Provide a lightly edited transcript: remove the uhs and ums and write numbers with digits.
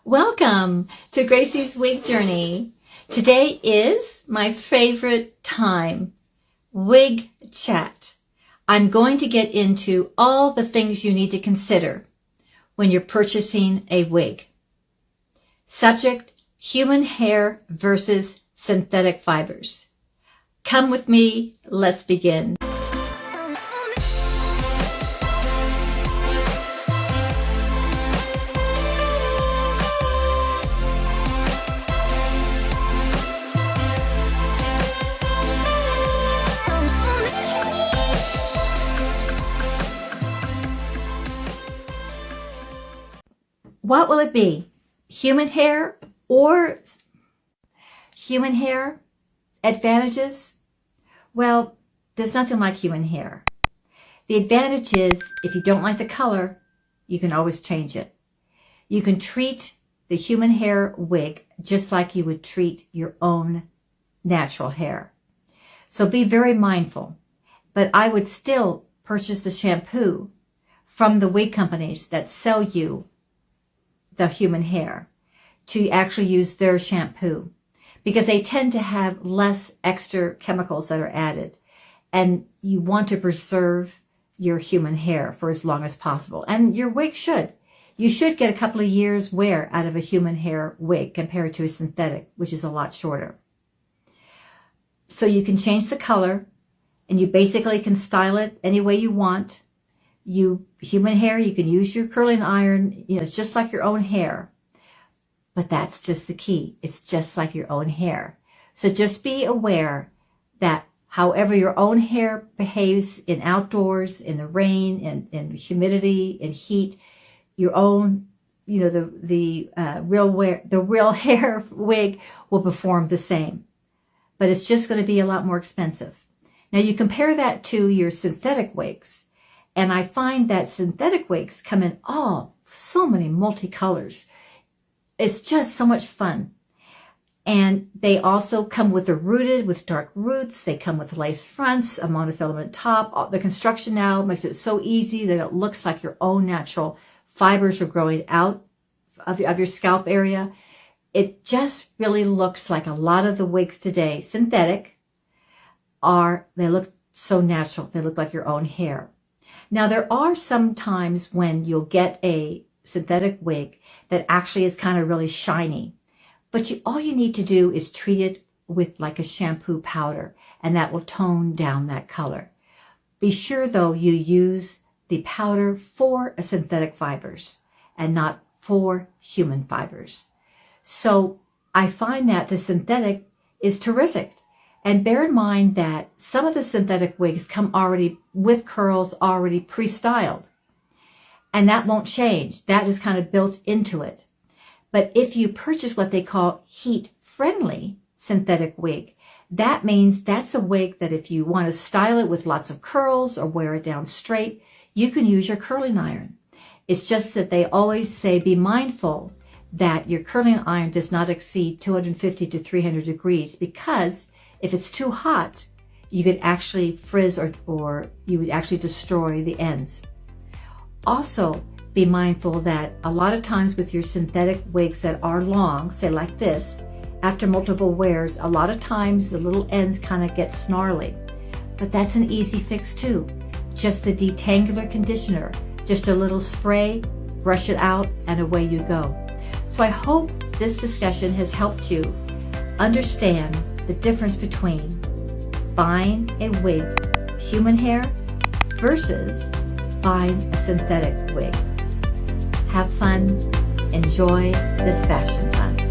Welcome to Gracie's Wig Journey. Today is my favorite time, Wig Chat. I'm going to get into all the things you need to consider when you're purchasing a wig. Subject, human hair versus synthetic fibers. Come with me, let's begin. What will it be? Human hair or human hair? Advantages? Well, there's nothing like human hair. The advantage is if you don't like the color, you can always change it. You can treat the human hair wig just like you would treat your own natural hair. So be very mindful. But I would still purchase the shampoo from the wig companies that sell you the human hair, to actually use their shampoo, because they tend to have less extra chemicals that are added, and you want to preserve your human hair for as long as possible. And your wig you should get a couple of years wear out of a human hair wig compared to a synthetic, which is a lot shorter. So you can change the color, and you basically can style it any way you want. Human hair, you can use your curling iron, it's just like your own hair. But that's just the key. It's just like your own hair. So just be aware that however your own hair behaves in outdoors, in the rain, in humidity, in heat, your own, the real hair wig will perform the same. But it's just going to be a lot more expensive. Now you compare that to your synthetic wigs. And I find that synthetic wigs come in so many multicolors. It's just so much fun. And they also come with with dark roots. They come with lace fronts, a monofilament top. The construction now makes it so easy that it looks like your own natural fibers are growing out of your scalp area. It just really looks like a lot of the wigs today, synthetic, they look so natural. They look like your own hair. Now, there are some times when you'll get a synthetic wig that actually is kind of really shiny. But all you need to do is treat it with like a shampoo powder, and that will tone down that color. Be sure, though, you use the powder for synthetic fibers and not for human fibers. So I find that the synthetic is terrific. And bear in mind that some of the synthetic wigs come already with curls already pre-styled. And that won't change. That is kind of built into it. But if you purchase what they call heat-friendly synthetic wig, that means that's a wig that if you want to style it with lots of curls or wear it down straight, you can use your curling iron. It's just that they always say be mindful that your curling iron does not exceed 250 to 300 degrees, because if it's too hot, you could actually frizz or you would actually destroy the ends. Also, be mindful that a lot of times with your synthetic wigs that are long, say like this, after multiple wears, a lot of times the little ends kind of get snarly. But that's an easy fix too. Just the detangular conditioner, just a little spray, brush it out, and away you go. So I hope this discussion has helped you understand the difference between buying a wig with human hair versus buying a synthetic wig. Have fun. Enjoy this fashion fun.